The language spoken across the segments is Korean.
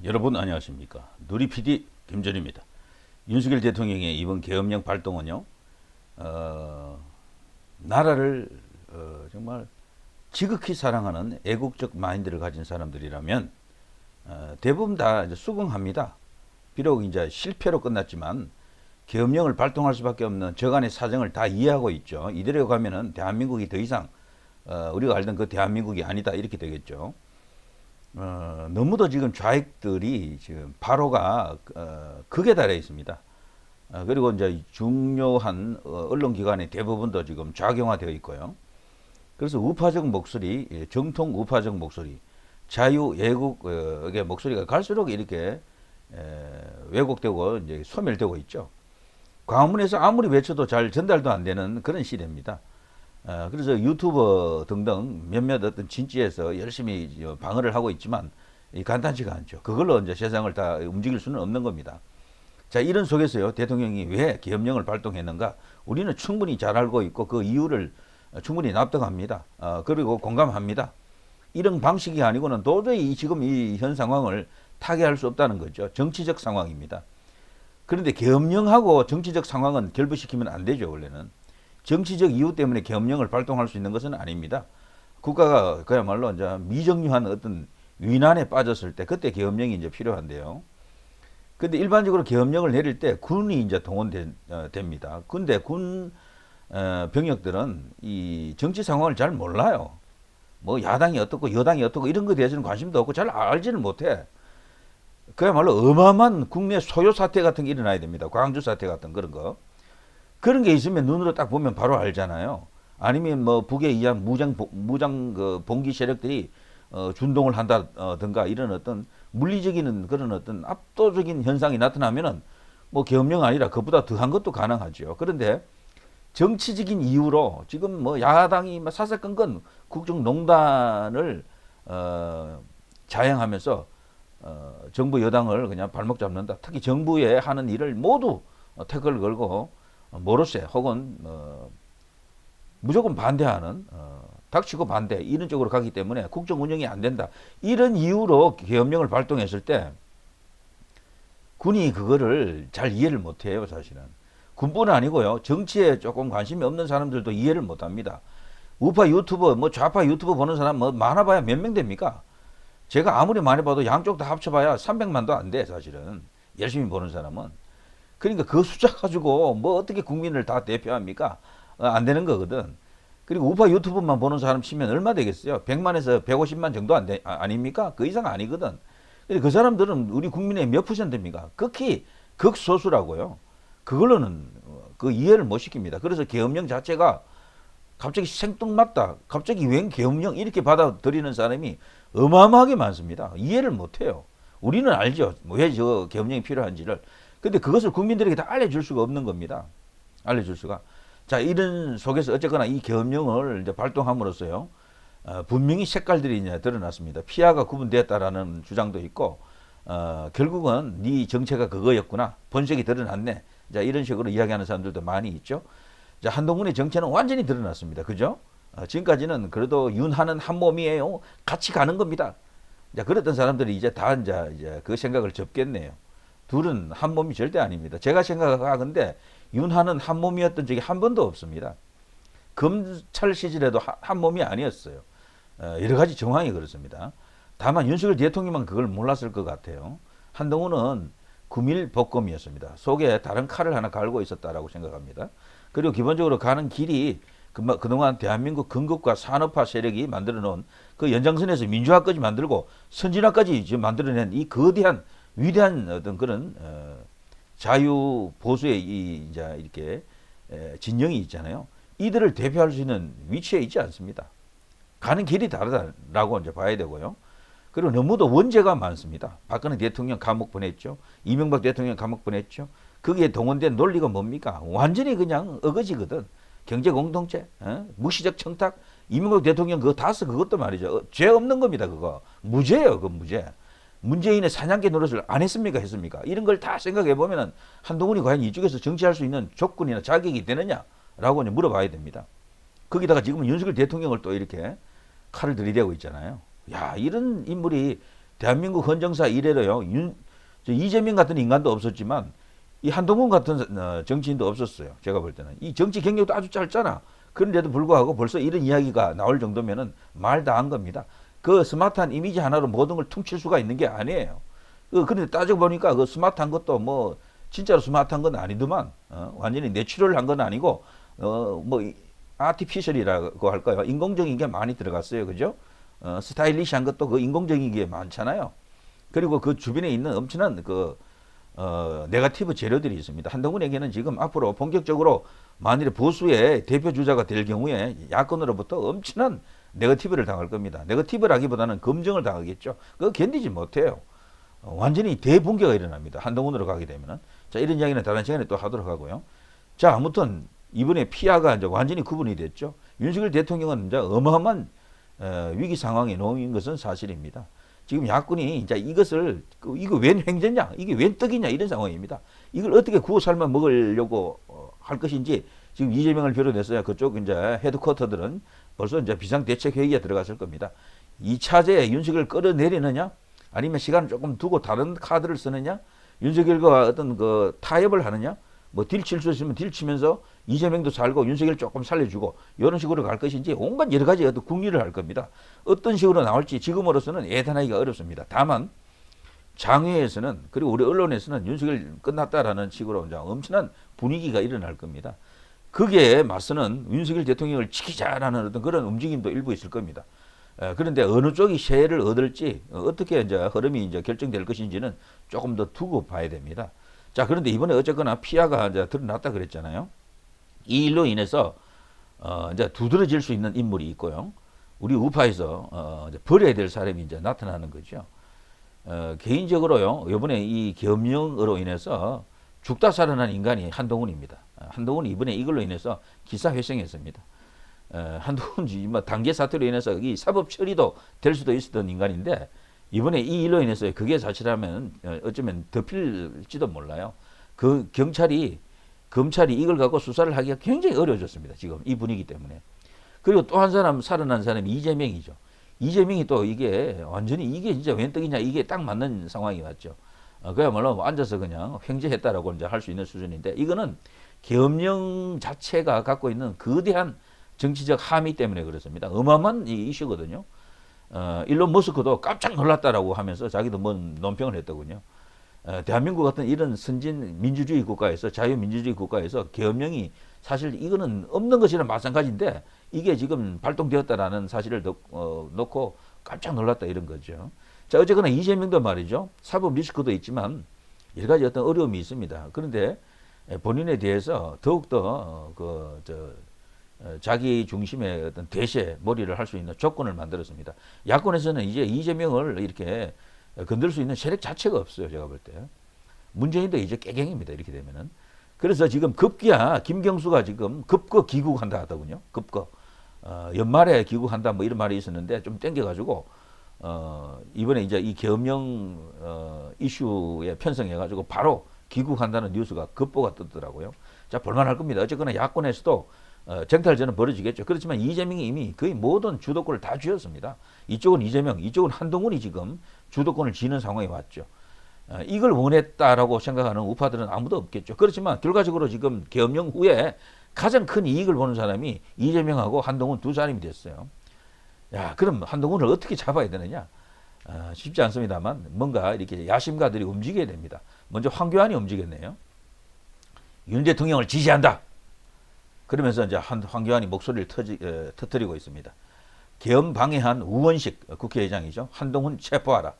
여러분 안녕하십니까. 누리 PD 김전입니다. 윤석열 대통령의 이번 계엄령 발동은요, 나라를 정말 지극히 사랑하는 애국적 마인드를 가진 사람들이라면 대부분 다 이제 수긍합니다. 비록 이제 실패로 끝났지만 계엄령을 발동할 수밖에 없는 저간의 사정을 다 이해하고 있죠. 이대로 가면은 대한민국이 더 이상 우리가 알던 그 대한민국이 아니다 이렇게 되겠죠. 너무도 지금 좌익들이 지금 바로가 극에 달해 있습니다. 그리고 이제 중요한 언론기관의 대부분도 지금 좌경화되어 있고요. 그래서 우파적 목소리, 정통 우파적 목소리, 자유 애국의 목소리가 갈수록 이렇게 왜곡되고 이제 소멸되고 있죠. 광화문에서 아무리 외쳐도 잘 전달도 안 되는 그런 시대입니다. 그래서 유튜버 등등 몇몇 어떤 진지에서 열심히 방어를 하고 있지만 간단치가 않죠. 그걸로 이제 세상을 다 움직일 수는 없는 겁니다. 자, 이런 속에서요, 대통령이 왜 계엄령을 발동했는가? 우리는 충분히 잘 알고 있고 그 이유를 충분히 납득합니다. 그리고 공감합니다. 이런 방식이 아니고는 도저히 지금 이 현 상황을 타개할 수 없다는 거죠. 정치적 상황입니다. 그런데 계엄령하고 정치적 상황은 결부시키면 안 되죠, 원래는. 정치적 이유 때문에 계엄령을 발동할 수 있는 것은 아닙니다. 국가가 그야말로 이제 미정유한 어떤 위난에 빠졌을 때 그때 계엄령이 이제 필요한데요. 근데 일반적으로 계엄령을 내릴 때 군이 이제 동원됩니다. 근데 군 병력들은 이 정치 상황을 잘 몰라요. 뭐 야당이 어떻고 여당이 어떻고 이런 것에 대해서는 관심도 없고 잘 알지를 못해. 그야말로 어마어마한 국내 소요 사태 같은 게 일어나야 됩니다. 광주 사태 같은 그런 거. 그런 게 있으면 눈으로 딱 보면 바로 알잖아요. 아니면 뭐 북에 의한 무장 그 봉기 세력들이 준동을 한다든가 이런 어떤 물리적인 그런 어떤 압도적인 현상이 나타나면은 뭐 계엄령 아니라 그보다 더한 것도 가능하죠. 그런데 정치적인 이유로 지금 뭐 야당이 막 사사건건 국정농단을 자행하면서 정부 여당을 그냥 발목 잡는다. 특히 정부에 하는 일을 모두 태클을 걸고 모르쇠 혹은 무조건 반대하는 닥치고 반대 이런 쪽으로 가기 때문에 국정 운영이 안 된다. 이런 이유로 계엄령을 발동했을 때 군이 그거를 잘 이해를 못해요. 사실은 군뿐 아니고요. 정치에 조금 관심이 없는 사람들도 이해를 못합니다. 우파 유튜버 뭐 좌파 유튜버 보는 사람 뭐 많아봐야 몇 명 됩니까? 제가 아무리 많이 봐도 양쪽 다 합쳐봐야 300만도 안 돼. 사실은 열심히 보는 사람은. 그러니까 그 숫자 가지고 뭐 어떻게 국민을 다 대표합니까? 안 되는 거거든. 그리고 우파 유튜브만 보는 사람 치면 얼마 되겠어요? 100만에서 150만 정도 아닙니까? 그 이상 아니거든. 그 사람들은 우리 국민의 몇 %입니까? 극히 극소수라고요. 그걸로는 그 이해를 못 시킵니다. 그래서 계엄령 자체가 갑자기 생뚱맞다. 갑자기 웬 계엄령 이렇게 받아들이는 사람이 어마어마하게 많습니다. 이해를 못 해요. 우리는 알죠. 왜 저 계엄령이 필요한지를. 근데 그것을 국민들에게 다 알려줄 수가 없는 겁니다. 알려줄 수가. 자, 이런 속에서 어쨌거나 이 계엄령을 이제 발동함으로써요, 분명히 색깔들이 이제 드러났습니다. 피아가 구분되었다라는 주장도 있고, 결국은 네 정체가 그거였구나. 본색이 드러났네. 자, 이런 식으로 이야기하는 사람들도 많이 있죠. 자, 한동훈의 정체는 완전히 드러났습니다. 그죠? 지금까지는 그래도 윤하는 한 몸이에요. 같이 가는 겁니다. 자, 그랬던 사람들이 이제 다 이제 그 생각을 접겠네요. 둘은 한 몸이 절대 아닙니다. 제가 생각하건데 윤하는 한 몸이었던 적이 한 번도 없습니다. 검찰 시절에도 한 몸이 아니었어요. 여러 가지 정황이 그렇습니다. 다만 윤석열 대통령만 그걸 몰랐을 것 같아요. 한동훈은 구밀복검이었습니다. 속에 다른 칼을 하나 갈고 있었다라고 생각합니다. 그리고 기본적으로 가는 길이 그동안 대한민국 건국과 산업화 세력이 만들어 놓은 그 연장선에서 민주화까지 만들고 선진화까지 지금 만들어낸 이 거대한 위대한 어떤 그런 자유 보수의 이제 이렇게 진영이 있잖아요. 이들을 대표할 수 있는 위치에 있지 않습니다. 가는 길이 다르다라고 이제 봐야 되고요. 그리고 너무도 원죄가 많습니다. 박근혜 대통령 감옥 보냈죠. 이명박 대통령 감옥 보냈죠. 거기에 동원된 논리가 뭡니까? 완전히 그냥 어거지거든. 경제 공동체, 무시적 청탁. 이명박 대통령 그거 다 써 그것도 말이죠. 죄 없는 겁니다. 그거 무죄예요. 그 무죄. 문재인의 사냥개 노릇을 안 했습니까? 했습니까? 이런 걸 다 생각해 보면은 한동훈이 과연 이쪽에서 정치할 수 있는 조건이나 자격이 되느냐라고 물어봐야 됩니다. 거기다가 지금은 윤석열 대통령을 또 이렇게 칼을 들이대고 있잖아요. 야, 이런 인물이 대한민국 헌정사 이래로요. 이재명 같은 인간도 없었지만 이 한동훈 같은 정치인도 없었어요. 제가 볼 때는 이 정치 경력도 아주 짧잖아. 그런데도 불구하고 벌써 이런 이야기가 나올 정도면은 말 다 한 겁니다. 그 스마트한 이미지 하나로 모든 걸 퉁칠 수가 있는 게 아니에요. 그런데 따져보니까 그 스마트한 것도 뭐 진짜로 스마트한 건 아니더만 완전히 내추럴한 건 아니고 뭐 아티피셜이라고 할까요? 인공적인 게 많이 들어갔어요. 그죠? 스타일리시한 것도 그 인공적인 게 많잖아요. 그리고 그 주변에 있는 엄청난 그 네거티브 재료들이 있습니다. 한동훈에게는 지금 앞으로 본격적으로 만일에 보수의 대표 주자가 될 경우에 야권으로부터 엄청난 네거티브를 당할 겁니다. 네거티브라기보다는 검증을 당하겠죠. 그거 견디지 못해요. 완전히 대붕괴가 일어납니다. 한동훈으로 가게 되면은. 자, 이런 이야기는 다른 시간에 또 하도록 하고요. 자, 아무튼 이번에 피아가 이제 완전히 구분이 됐죠. 윤석열 대통령은 이제 어마어마한 위기 상황에 놓인 것은 사실입니다. 지금 야권이 이제 이것을 이거 웬 횡재냐, 이게 웬 떡이냐 이런 상황입니다. 이걸 어떻게 구워 삶아 먹으려고 할 것인지 지금 이재명을 비롯해서 그쪽 이제 헤드쿼터들은 벌써 이제 비상대책회의에 들어갔을 겁니다. 2차제에 윤석열을 끌어내리느냐, 아니면 시간을 조금 두고 다른 카드를 쓰느냐, 윤석열과 어떤 그 타협을 하느냐, 뭐 딜 칠 수 있으면 딜 치면서 이재명도 살고 윤석열 조금 살려주고 이런 식으로 갈 것인지 온갖 여러 가지 어떤 궁리를 할 겁니다. 어떤 식으로 나올지 지금으로서는 예단하기가 어렵습니다. 다만 장외에서는 그리고 우리 언론에서는 윤석열 끝났다라는 식으로 이제 엄청난 분위기가 일어날 겁니다. 거기에 맞서는 윤석열 대통령을 지키자라는 어떤 그런 움직임도 일부 있을 겁니다. 그런데 어느 쪽이 쉐를 얻을지 어떻게 이제 흐름이 이제 결정될 것인지는 조금 더 두고 봐야 됩니다. 자, 그런데 이번에 어쨌거나 피아가 이제 드러났다 그랬잖아요. 이 일로 인해서 이제 두드러질 수 있는 인물이 있고요. 우리 우파에서 이제 버려야 될 사람이 이제 나타나는 거죠. 개인적으로요, 이번에 이 계엄령으로 인해서 죽다 살아난 인간이 한동훈입니다. 한동훈이 이번에 이걸로 인해서 기사회생했습니다. 한동훈이 뭐 단계 사태로 인해서 이 사법 처리도 될 수도 있었던 인간인데 이번에 이 일로 인해서 그게 사실하면 어쩌면 덮일지도 몰라요. 그 검찰이 이걸 갖고 수사를 하기가 굉장히 어려워졌습니다. 지금 이 분위기 때문에. 그리고 또 한 사람 살아난 사람이 이재명이죠. 이재명이 또 이게 완전히 이게 진짜 웬 떡이냐 이게 딱 맞는 상황이 왔죠. 그야말로 앉아서 그냥 횡재했다라고 이제 할 수 있는 수준인데 이거는 계엄령 자체가 갖고 있는 거대한 정치적 함의 때문에 그렇습니다. 어마어마한 이슈거든요. 일론 머스크도 깜짝 놀랐다라고 하면서 자기도 뭐 논평을 했더군요. 대한민국 같은 이런 선진 민주주의 국가에서 자유민주주의 국가에서 계엄령이 사실 이거는 없는 것이랑 마찬가지인데 이게 지금 발동되었다라는 사실을 놓고 깜짝 놀랐다 이런 거죠. 자, 어쨌거나 이재명도 말이죠. 사법 리스크도 있지만 여러 가지 어떤 어려움이 있습니다. 그런데 본인에 대해서 더욱더 자기 중심의 어떤 대세 머리를 할 수 있는 조건을 만들었습니다. 야권에서는 이제 이재명을 이렇게 건들 수 있는 세력 자체가 없어요. 제가 볼 때. 문재인도 이제 깨갱입니다. 이렇게 되면은. 그래서 지금 급기야 김경수가 지금 급거 귀국한다 하더군요. 급거. 연말에 귀국한다 뭐 이런 말이 있었는데 좀 땡겨가지고 이번에 이제 이 계엄령 이슈에 편성해가지고 바로 귀국한다는 뉴스가 급보가 뜨더라고요. 자, 볼만할 겁니다. 어쨌거나 야권에서도 쟁탈전은 벌어지겠죠. 그렇지만 이재명이 이미 거의 모든 주도권을 다 쥐었습니다. 이쪽은 이재명, 이쪽은 한동훈이 지금 주도권을 쥐는 상황이 왔죠. 이걸 원했다라고 생각하는 우파들은 아무도 없겠죠. 그렇지만 결과적으로 지금 계엄령 후에 가장 큰 이익을 보는 사람이 이재명하고 한동훈 두 사람이 됐어요. 야, 그럼 한동훈을 어떻게 잡아야 되느냐? 쉽지 않습니다만 뭔가 이렇게 야심가들이 움직여야 됩니다. 먼저 황교안이 움직였네요. 윤 대통령을 지지한다. 그러면서 이제 황교안이 목소리를 터뜨리고 있습니다. 계엄 방해한 우원식 국회의장이죠. 한동훈 체포하라.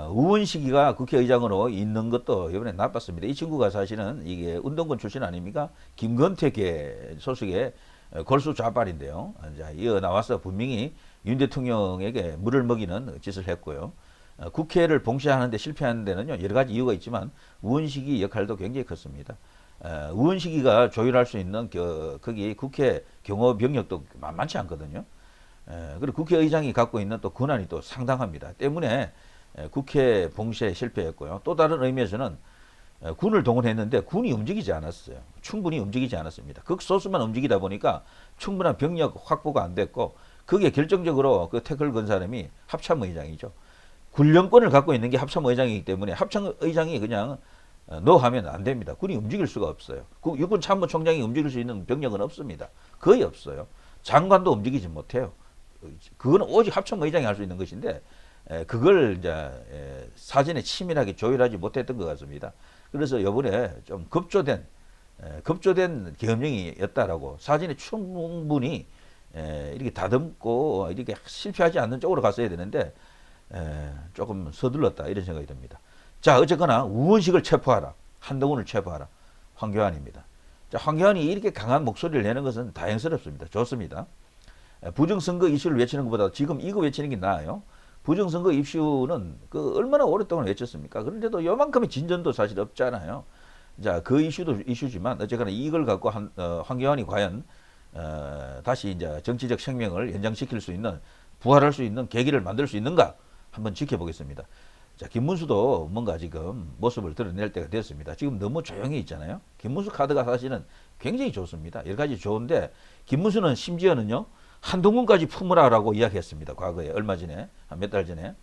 우원식이가 국회의장으로 있는 것도 이번에 나빴습니다. 이 친구가 사실은 이게 운동권 출신 아닙니까? 김건태계 소속의 골수 좌빨인데요. 이제 이어 나와서 분명히 윤 대통령에게 물을 먹이는 짓을 했고요. 국회를 봉쇄하는데 실패하는 데는요 여러 가지 이유가 있지만 우원식이 역할도 굉장히 컸습니다. 우원식이가 조율할 수 있는 거기 국회 경호 병력도 만만치 않거든요. 그리고 국회의장이 갖고 있는 또 권한이 또 상당합니다. 때문에 국회 봉쇄에 실패했고요. 또 다른 의미에서는 군을 동원했는데 군이 움직이지 않았어요. 충분히 움직이지 않았습니다. 극소수만 움직이다 보니까 충분한 병력 확보가 안 됐고 거기에 결정적으로 그 태클 건 사람이 합참의장이죠. 군령권을 갖고 있는 게 합참의장이기 때문에 합참의장이 그냥 너 하면 안 됩니다. 군이 움직일 수가 없어요. 육군 참모총장이 움직일 수 있는 병력은 없습니다. 거의 없어요. 장관도 움직이지 못해요. 그거는 오직 합참의장이 할 수 있는 것인데 그걸 이제 사전에 치밀하게 조율하지 못했던 것 같습니다. 그래서 이번에 좀 급조된 계엄령이었다라고 사전에 충분히 이렇게 다듬고 이렇게 실패하지 않는 쪽으로 갔어야 되는데 조금 서둘렀다 이런 생각이 듭니다. 자, 어쨌거나 우원식을 체포하라, 한동훈을 체포하라, 황교안입니다. 자, 황교안이 이렇게 강한 목소리를 내는 것은 다행스럽습니다. 좋습니다. 부정선거 이슈를 외치는 것보다 지금 이거 외치는 게 나아요. 부정선거 이슈는 그 얼마나 오랫동안 외쳤습니까? 그런데도 요만큼의 진전도 사실 없잖아요. 자, 그 이슈도 이슈지만 어쨌거나 이걸 갖고 황교안이 과연 다시 이제 정치적 생명을 연장시킬 수 있는, 부활할 수 있는 계기를 만들 수 있는가 한번 지켜보겠습니다. 자, 김문수도 뭔가 지금 모습을 드러낼 때가 됐습니다. 지금 너무 조용히 있잖아요. 김문수 카드가 사실은 굉장히 좋습니다. 여러 가지 좋은데 김문수는 심지어는요 한동훈까지 품으라라고 이야기했습니다. 과거에 얼마 전에 한 몇 달 전에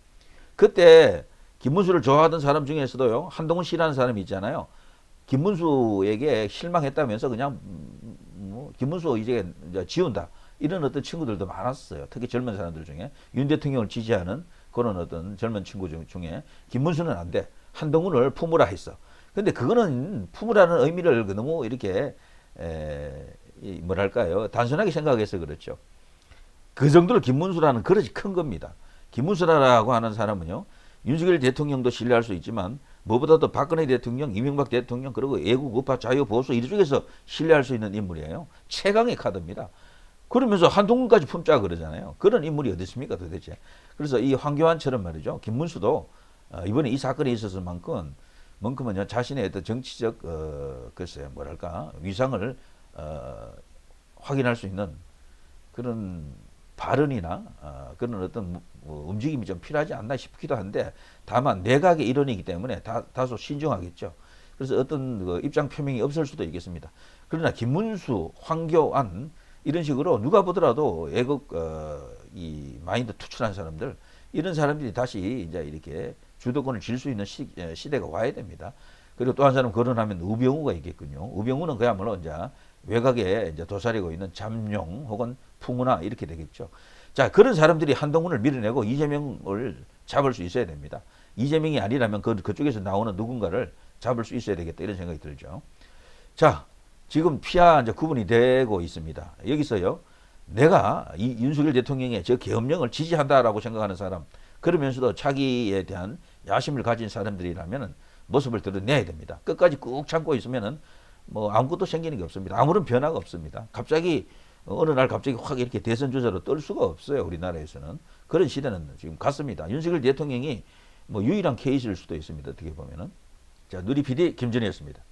그때 김문수를 좋아하던 사람 중에서도요 한동훈 싫어하는 사람이 있잖아요. 김문수에게 실망했다면서 그냥 김문수 이제 지운다 이런 어떤 친구들도 많았어요. 특히 젊은 사람들 중에 윤 대통령을 지지하는 그런 어떤 젊은 친구 중에 김문수는 안 돼. 한동훈을 품으라 했어. 근데 그거는 품으라는 의미를 너무 이렇게 뭐랄까요 단순하게 생각해서 그렇죠. 그 정도로 김문수라는 그릇이 큰 겁니다. 김문수라고 하는 사람은요 윤석열 대통령도 신뢰할 수 있지만 무엇보다도 박근혜 대통령, 이명박 대통령 그리고 애국, 우파, 자유, 보수 이쪽에서 신뢰할 수 있는 인물이에요. 최강의 카드입니다. 그러면서 한동훈까지 품자 그러잖아요. 그런 인물이 어디 있습니까 도대체. 그래서 이 황교안처럼 말이죠. 김문수도 이번에 이 사건에 있어서만큼은요 자신의 어떤 정치적 글쎄요 뭐랄까 위상을 확인할 수 있는 그런 발언이나 그런 어떤 움직임이 좀 필요하지 않나 싶기도 한데 다만 내각의 일원이기 때문에 다소 신중하겠죠. 그래서 어떤 그 입장 표명이 없을 수도 있겠습니다. 그러나 김문수, 황교안 이런 식으로 누가 보더라도 애국 이 마인드 투철한 사람들 이런 사람들이 다시 이제 이렇게 주도권을 쥘 수 있는 시대가 와야 됩니다. 그리고 또 한 사람 거론하면 우병우가 있겠군요. 우병우는 그야말로 이제 외곽에 이제 도사리고 있는 잠룡 혹은 풍우나 이렇게 되겠죠. 자, 그런 사람들이 한동훈을 밀어내고 이재명을 잡을 수 있어야 됩니다. 이재명이 아니라면 그쪽에서 나오는 누군가를 잡을 수 있어야 되겠다 이런 생각이 들죠. 자, 지금 피하 이제 구분이 되고 있습니다. 여기서요, 내가 이 윤석열 대통령의 저 계엄령을 지지한다라고 생각하는 사람, 그러면서도 자기에 대한 야심을 가진 사람들이라면 모습을 드러내야 됩니다. 끝까지 꾹 참고 있으면은 뭐 아무것도 생기는 게 없습니다. 아무런 변화가 없습니다. 갑자기 어느 날 갑자기 확 이렇게 대선 주자로 뜰 수가 없어요. 우리나라에서는. 그런 시대는 지금 갔습니다. 윤석열 대통령이 뭐 유일한 케이스일 수도 있습니다. 어떻게 보면은. 자, 누리 PD 김준혜였습니다.